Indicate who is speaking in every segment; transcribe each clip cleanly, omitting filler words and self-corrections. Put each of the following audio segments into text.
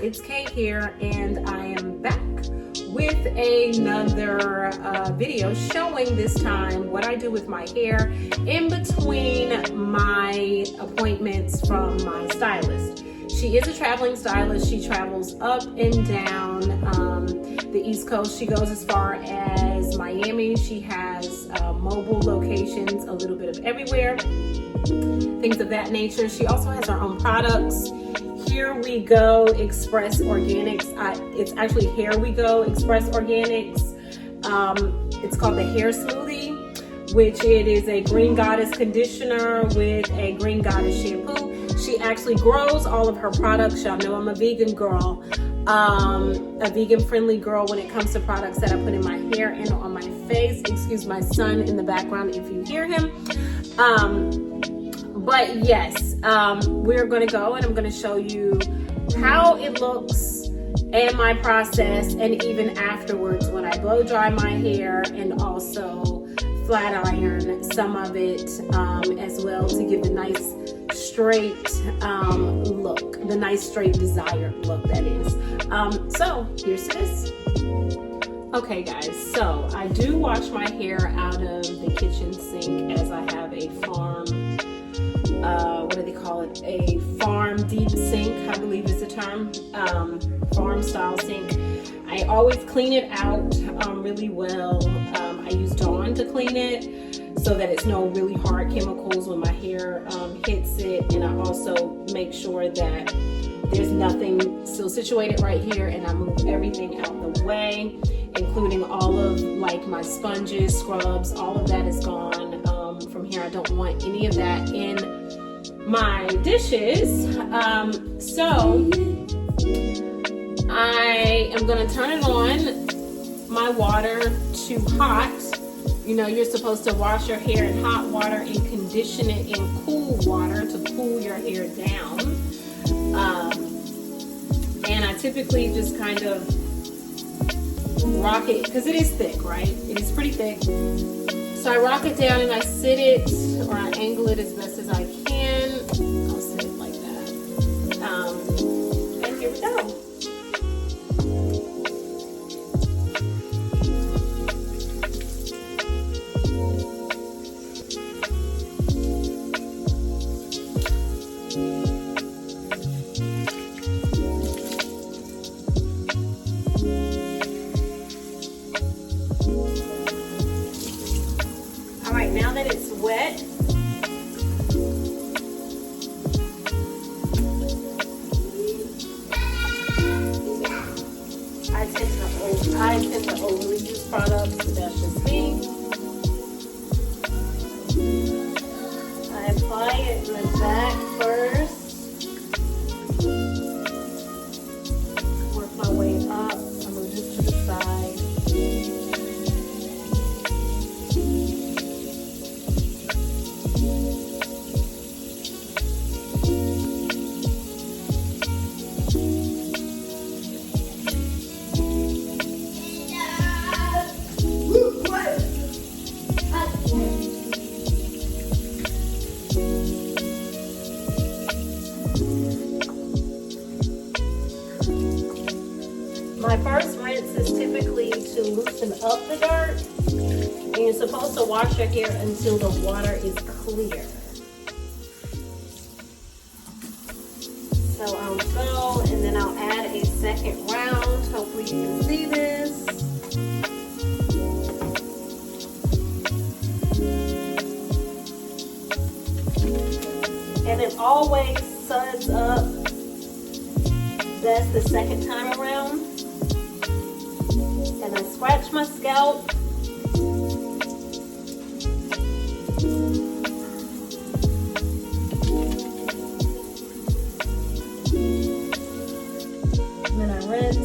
Speaker 1: it's Kate here, and I am back with another video showing this time what I do with my hair in between my appointments from my stylist. She is a traveling stylist. She travels up and down the East Coast. She goes as far as Miami. She has mobile locations a little bit of everywhere, things of that nature. She also has her own products. Here We Go Express Organics. It's actually Here We Go Express Organics. It's called the Hair Smoothie, which it is a Green Goddess conditioner with a Green Goddess shampoo. She actually grows all of her products. Y'all know I'm a vegan girl, a vegan friendly girl when it comes to products that I put in my hair and on my face. Excuse my son in the background if you hear him. But yes, we're gonna go and I'm gonna show you how it looks and my process, and even afterwards when I blow dry my hair and also flat iron some of it as well, to give the nice straight look, the nice straight desired look that is. So here's this. Okay guys, so I do wash my hair out of the kitchen sink, as I have a farm, what do they call it? A farm deep sink, I believe is the term, farm style sink. I always clean it out really well. I use Dawn to clean it so that it's no really hard chemicals when my hair hits it, and I also make sure that there's nothing still situated right here, and I move everything out the way, including all of like my sponges, scrubs, all of that is gone from here. I don't want any of that in my dishes. So I am gonna turn it on, my water to hot. You know, you're supposed to wash your hair in hot water and condition it in cool water to cool your hair down. And I typically just kind of rock it, because it is thick, right? It is pretty thick. So I rock it down and I sit it, or I angle it as best as I can. I'll sit it like that. And here we go. Now that it's wet, I tend to overly use products, but that's just me. I apply it in the back first, work my way up, I move it to the side. My first rinse is typically to loosen up the dirt, and you're supposed to wash your hair until the water is clear. So I'll go and then I'll add a second round. Hopefully you can see this. And it always suds up best the second time around. And I scratch my scalp. And then I rinse.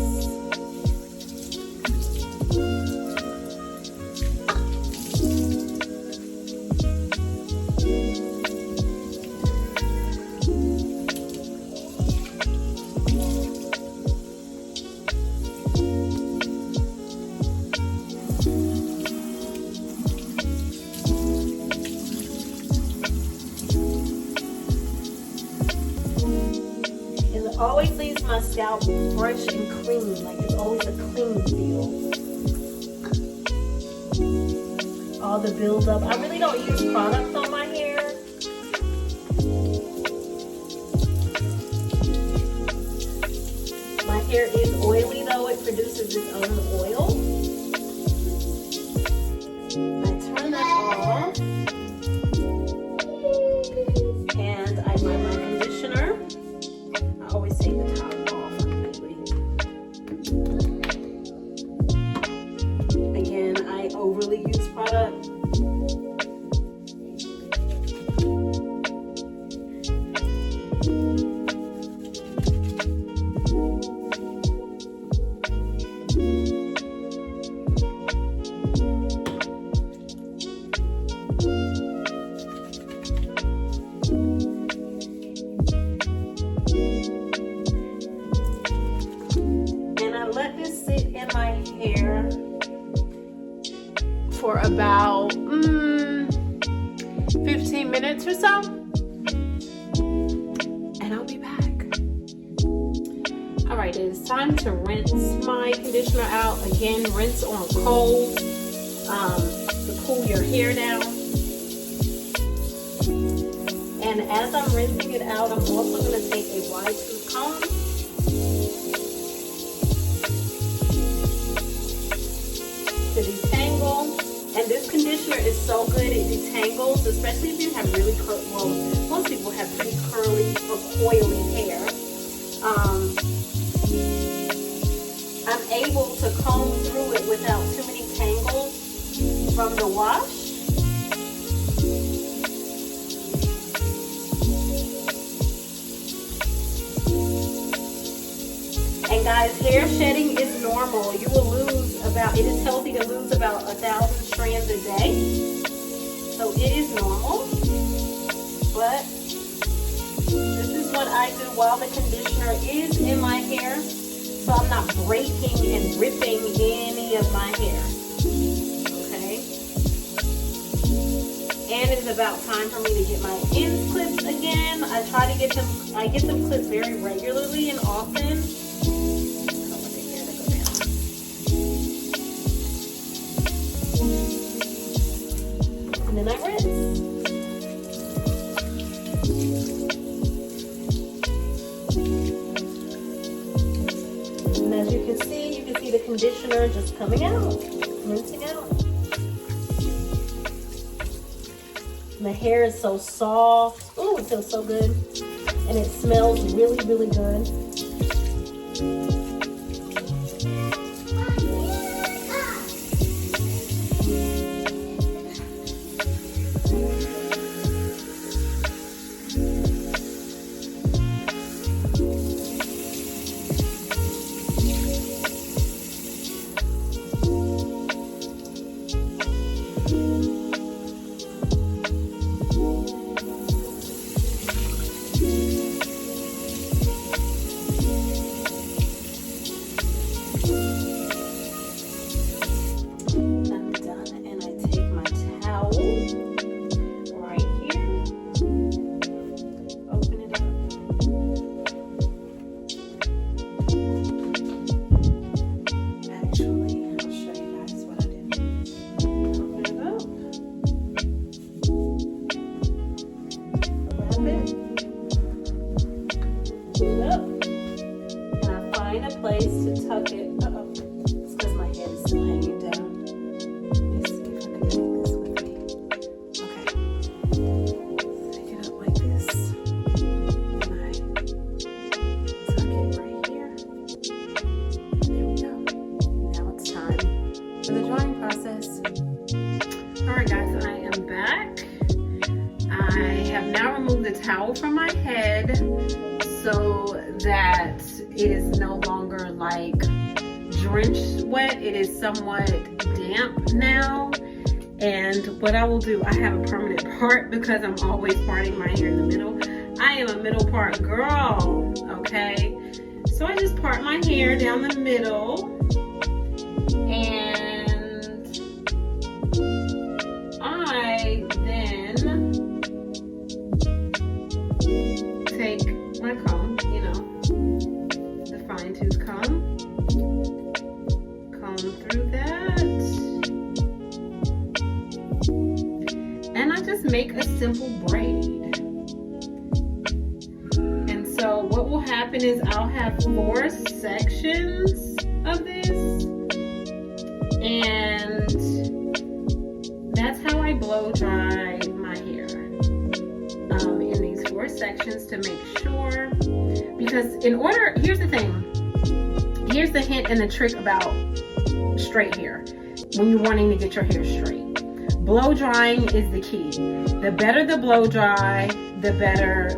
Speaker 1: my scalp fresh and clean. Like it's always a clean feel. All the buildup. I really don't use products on my hair. My hair is oily though. It produces its own oil. I turn that off. And I apply my conditioner. I always take the top off completely. Again, I overly use product. Let this sit in my hair for about 15 minutes or so, and I'll be back. All right, it is time to rinse my conditioner out. Again, rinse on cold to cool your hair down. And as I'm rinsing it out, I'm also going to take a wide tooth comb to detangle. And this conditioner is so good, it detangles, especially if you have really well, most people have pretty curly or coily hair. I'm able to comb through it without too many tangles from the wash. And guys, hair shedding is normal. You will lose it is healthy to lose about 1,000 strands a day. So it is normal. But this is what I do while the conditioner is in my hair. So I'm not breaking and ripping any of my hair. Okay? And it's about time for me to get my ends clipped again. I get them clipped very regularly and often. And then I rinse. And as you can see the conditioner just coming out, rinsing out. And the hair is so soft. Oh, it feels so good. And it smells really, really good. Place to tuck it. Uh-oh. It's because my head is still hanging down. Let me see if I can take this with me. Okay. Take it up like this. And I tuck it right here. There we go. Now it's time for the drying process. Alright guys, I am back. I have now removed the towel from my head so that it is no longer like drenched wet. It is somewhat damp now. And what I will do, I have a permanent part because I'm always parting my hair in the middle. I am a middle part girl, okay? So I just part my hair down the middle. And I then take my comb, just make a simple braid. And so what will happen is I'll have 4 sections of this, and that's how I blow dry my hair, in these 4 sections to make sure, because here's the thing, here's the hint and the trick about straight hair when you're wanting to get your hair straight. Blow drying is the key. The better the blow dry, the better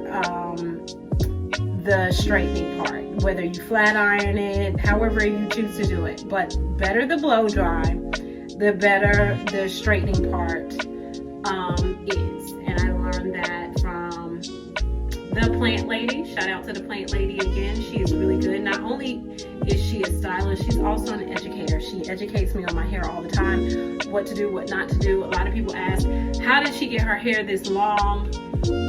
Speaker 1: the straightening part, whether you flat iron it, however you choose to do it, but better the blow dry, the better the straightening part is. And I learned that from the plant lady. Shout out to the plant lady again. She is really good. Not only is she a stylist, she's also an educator. She educates me on my hair all the time, what to do, what not to do. A lot of people ask, how did she get her hair this long?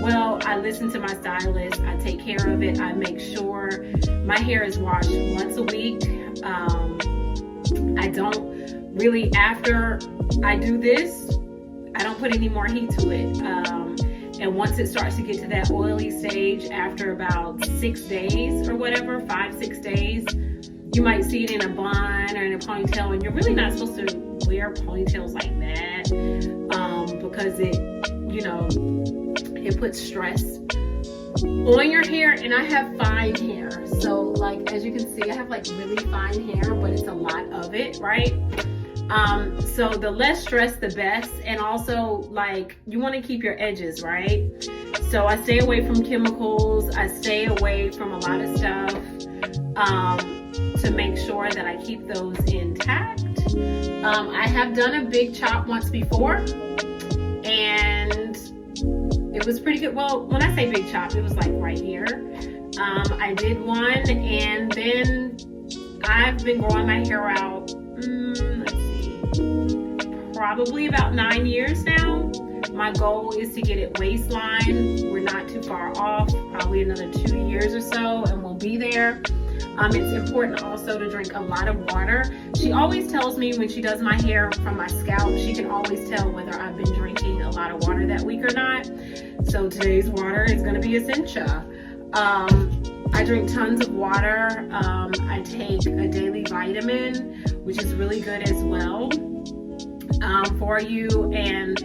Speaker 1: Well, I listen to my stylist. I take care of it. I make sure my hair is washed once a week. I don't really, after I do this, I don't put any more heat to it. And once it starts to get to that oily stage, after about 6 days or whatever, 5-6 days, you might see it in a bun or in a ponytail, and you're really not supposed to wear ponytails like that, because it puts stress on your hair. And I have fine hair, so like as you can see, I have like really fine hair, but it's a lot of it, right? So the less stress, the best. And also, like, you want to keep your edges, right? So I stay away from chemicals. I stay away from a lot of stuff to make sure that I keep those intact. I have done a big chop once before, and it was pretty good. Well, when I say big chop, it was like right here. I did one, and then I've been growing my hair out, probably about 9 years now. My goal is to get it waistline. We're not too far off, probably another 2 years or so, and we'll be there. It's important also to drink a lot of water. She always tells me when she does my hair from my scalp, she can always tell whether I've been drinking a lot of water that week or not. So today's water is going to be a Sencha. I drink tons of water. I take a daily vitamin, which is really good as well for you. And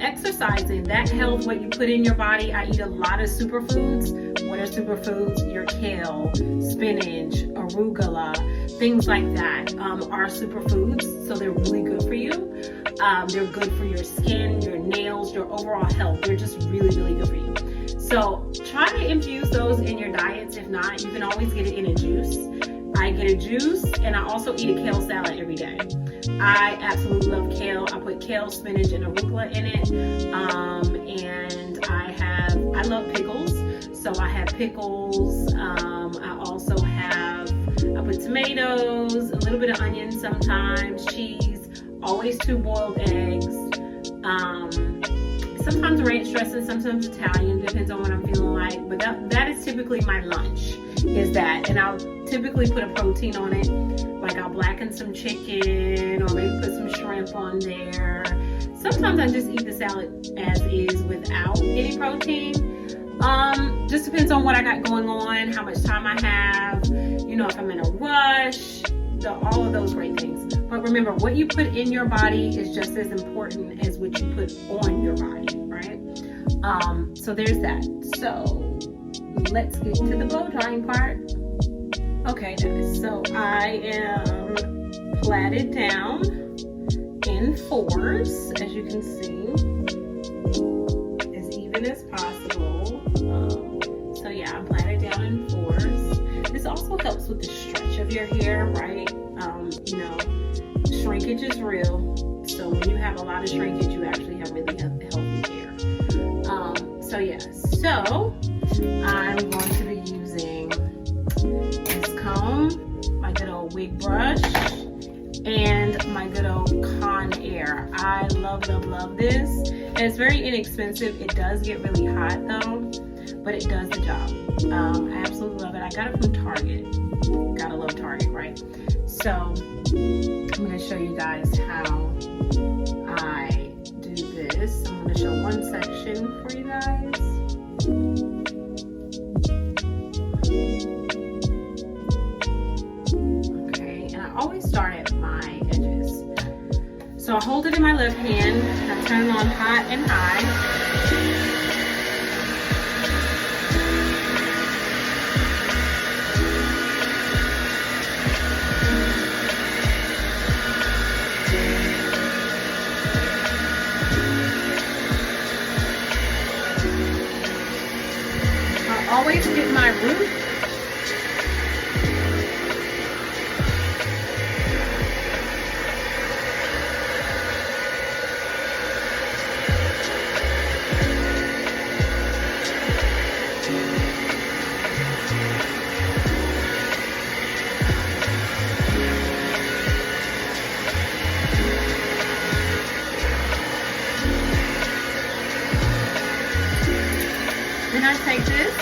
Speaker 1: exercising, that helps what you put in your body. I eat a lot of superfoods. What are superfoods? Your kale, spinach, arugula, things like that are superfoods. So they're really good for you. They're good for your skin, your nails, your overall health. They're just really, really good for you. So try to infuse those in your diets. If not, you can always get it in a juice. I get a juice, and I also eat a kale salad every day. I absolutely love kale. I put kale, spinach, and arugula in it. And I love pickles. So I have pickles. I put tomatoes, a little bit of onion sometimes, cheese, always 2 boiled eggs. Sometimes ranch dressing, sometimes Italian, depends on what I'm feeling like. But that is typically my lunch, is that. And I'll typically put a protein on it. Like I'll blacken some chicken, or maybe put some shrimp on there. Sometimes I just eat the salad as is without any protein. Just depends on what I got going on, how much time I have, if I'm in a rush, all of those great things. But remember, what you put in your body is just as important as what you put on your body, right? So there's that. So let's get to the blow drying part. Okay, guys, so I am plaited down in 4s, as you can see, as even as possible. So yeah, I'm plaited down in 4s. This also helps with the stretch of your hair, right? Shrinkage is real. So when you have a lot of shrinkage, you actually have really healthy hair. So yeah, so I'm going to be using this comb, my good old wig brush, and my good old Conair. I love this. And it's very inexpensive. It does get really hot though, but it does the job. I absolutely love it. I got it from Target. Gotta love Target, right? So I'm going to show you guys how I do this. I'm going to show one section for you guys. Okay, and I always start at my edges. So I hold it in my left hand, I turn it on hot and high. Always get my root. Then I take this.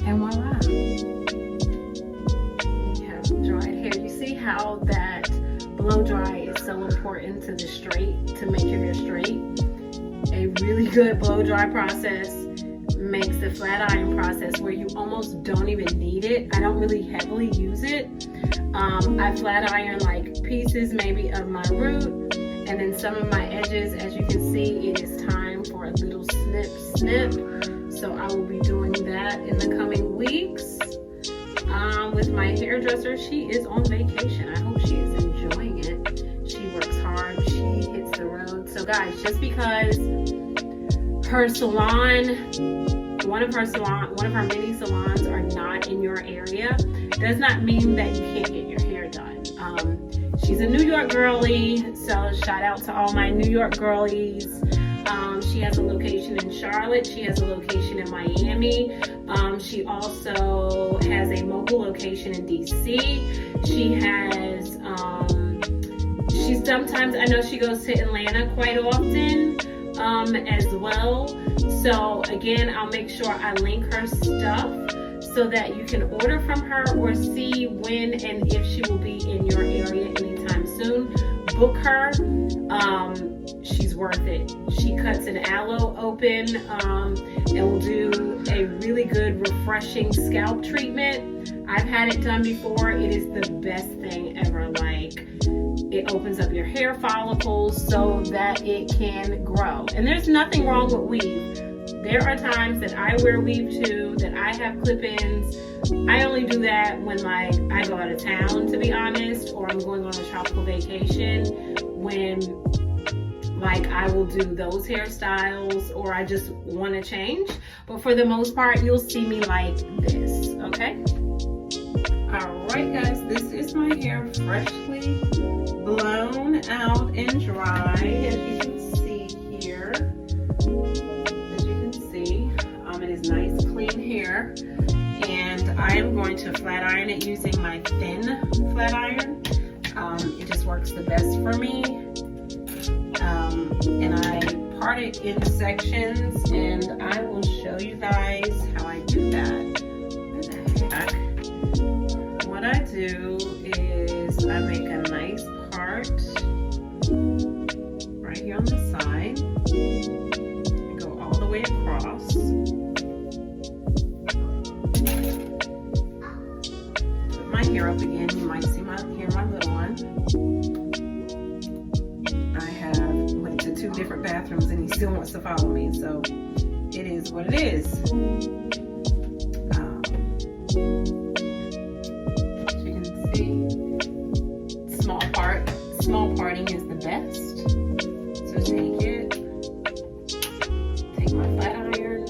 Speaker 1: And voila, we have dried hair. You see how that blow dry is so important to the straight, to make your hair straight. A really good blow dry process makes the flat iron process where you almost don't even need it. I don't really heavily use it. I flat iron like pieces maybe of my root and then some of my edges. As you can see, it is time for a little snip. So I will be doing that in the coming weeks with my hairdresser. She is on vacation. I hope she is enjoying it. She works hard. She hits the road. So guys, just because her salon, one of her mini salons are not in your area, does not mean that you can't get your hair done. She's a New York girly, so shout out to all my New York girlies. She has a location in Charlotte. She has a location in Miami. She also has a mobile location in DC. She has, sometimes, I know she goes to Atlanta quite often as well. So again, I'll make sure I link her stuff so that you can order from her or see when and if she will be in your area anytime soon. Book her. She's worth it. She cuts an aloe open and will do a really good refreshing scalp treatment. I've had it done before. It is the best thing ever. Like, it opens up your hair follicles so that it can grow. And there's nothing wrong with weave. There are times that I wear weave too, that I have clip-ins. I only do that when like I go out of town, to be honest, or I'm going on a tropical vacation, when like I will do those hairstyles or I just want to change. But for the most part, you'll see me like this, okay? Alright guys, this is my hair freshly blown out and dry, as you can see here. As you can see, it is nice clean hair. I am going to flat iron it using my thin flat iron. It just works the best for me. And I part it in sections, and I will show you guys how I do that. Where the heck? What I do is I make a nice part right here on the side and go all the way across. Put my hair up again. You might see my little one. I have went to 2 different bathrooms and he still wants to follow me, so it is what it is. As you can see, small parting is the best. So take my flat iron,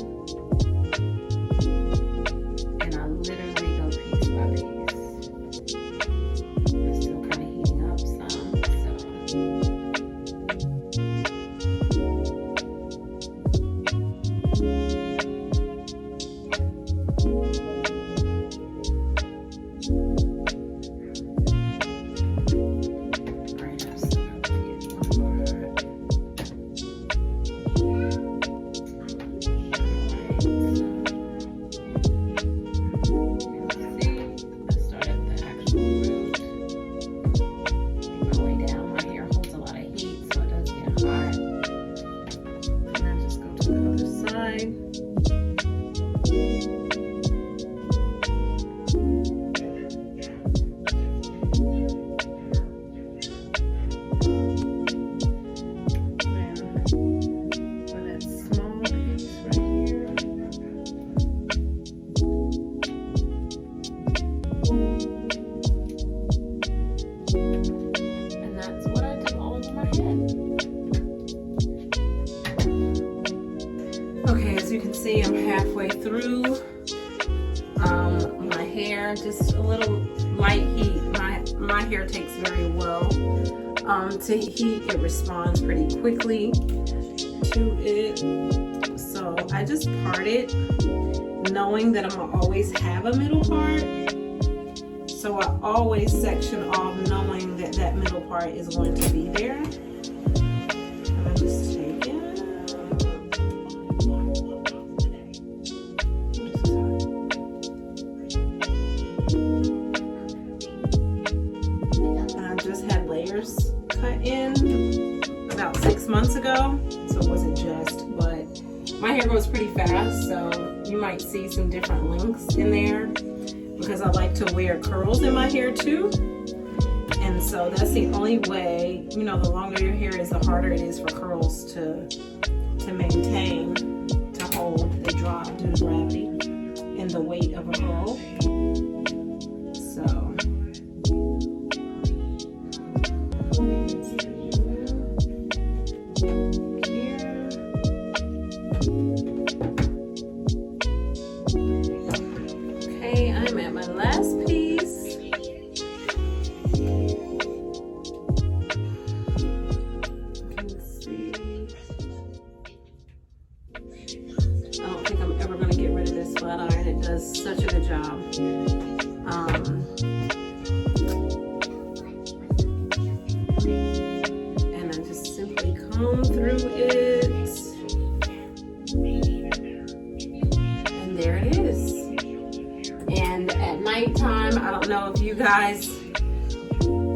Speaker 1: and I literally go piece by piece. It's still kind of heating up some, okay, as you can see, I'm halfway through my hair. Just a little light heat. My hair takes very well to heat. It responds pretty quickly to it. So I just part it, knowing that I'm gonna always have a middle part. So I always section off, knowing that that middle part is going to be there. And I just take it. Cut in about 6 months ago, so it wasn't just, but my hair grows pretty fast, so you might see some different lengths in there because I like to wear curls in my hair too. And so that's the only way, you know, the longer your hair is, the harder it is for curls to maintain, to hold. They drop due to gravity and the weight of a curl. So okay, I'm at my last piece. You can see. I don't think I'm ever going to get rid of this flat iron. It does such a good job. And I just simply comb through it. And there it is. And at nighttime, I don't know if you guys,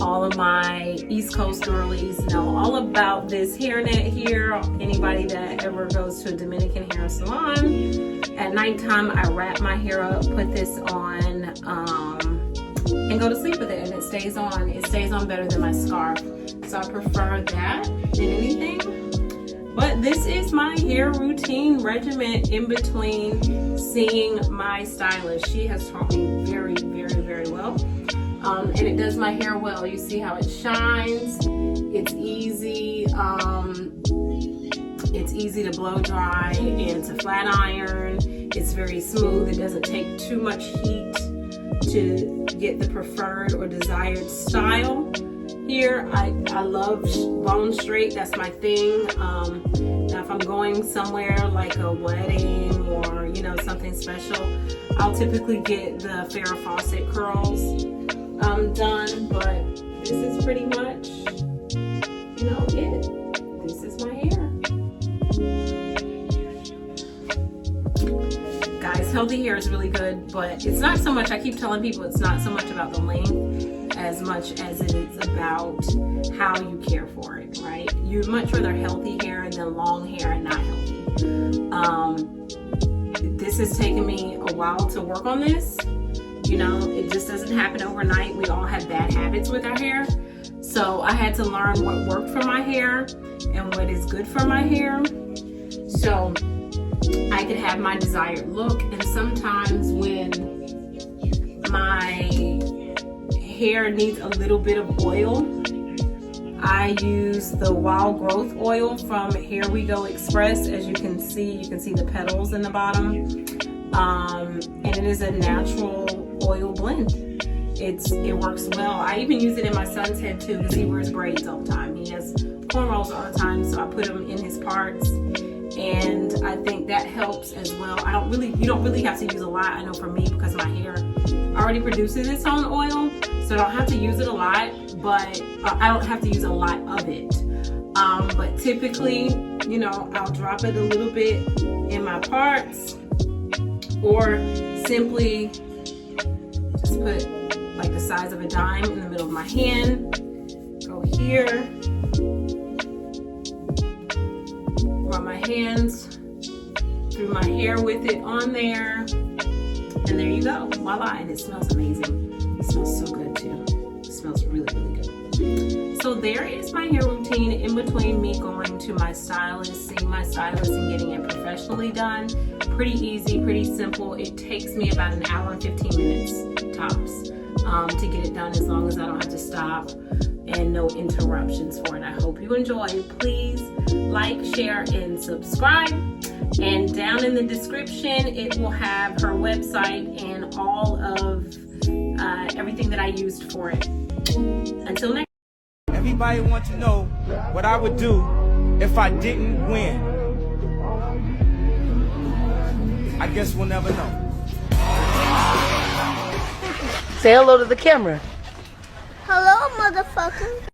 Speaker 1: all of my East Coast girlies, know all about this hairnet here. Anybody that ever goes to a Dominican hair salon, at nighttime I wrap my hair up, put this on, and go to sleep with it, and it stays on. It stays on better than my scarf. So I prefer that than anything. But this is my hair routine regimen in between seeing my stylist. She has taught me very, very, very well. And it does my hair well. You see how it shines. It's easy. It's easy to blow dry and to flat iron. It's very smooth. It doesn't take too much heat to get the preferred or desired style. Here, I love bone straight. That's my thing. Now, if I'm going somewhere like a wedding or, you know, something special. I'll typically get the Farrah Fawcett curls done, but this is pretty much, you know, it. This is my hair. Guys, healthy hair is really good, but it's not so much, I keep telling people it's not so much about the length as much as it is about how you care for it, right? You'd much rather healthy hair than long hair and not healthy. This has taken me a while to work on this. You know, it just doesn't happen overnight. We all have bad habits with our hair. So I had to learn what worked for my hair and what is good for my hair, so I could have my desired look. And sometimes when my hair needs a little bit of oil, I use the Wild Growth oil from Here We Go Express. As you can see the petals in the bottom. And it is a natural oil blend. It works well. I even use it in my son's head too, because he wears braids all the time. He has cornrows all the time, so I put them in his parts, and I think that helps as well. You don't really have to use a lot. I know for me, because my hair already produces its own oil, so I don't have to use it a lot, but I don't have to use a lot of it. But typically, you know, I'll drop it a little bit in my parts, or simply just put like the size of a dime in the middle of my hand. Go here, run my hands through my hair with it on there, and there you go, voila. And it smells amazing. It smells so good too. It smells really, really good. So there is my hair routine in between me going to my stylist, seeing my stylist, and getting it professionally done. Pretty easy, pretty simple. It takes me about an hour and 15 minutes tops to get it done, as long as I don't have to stop and no interruptions for it. I hope you enjoy. Please like, share, and subscribe. And down in the description, it will have her website and all of everything that I used for it. Until next.
Speaker 2: Everybody wants to know what I would do if I didn't win. I guess we'll never know.
Speaker 3: Say hello to the camera.
Speaker 4: Hello, motherfucker.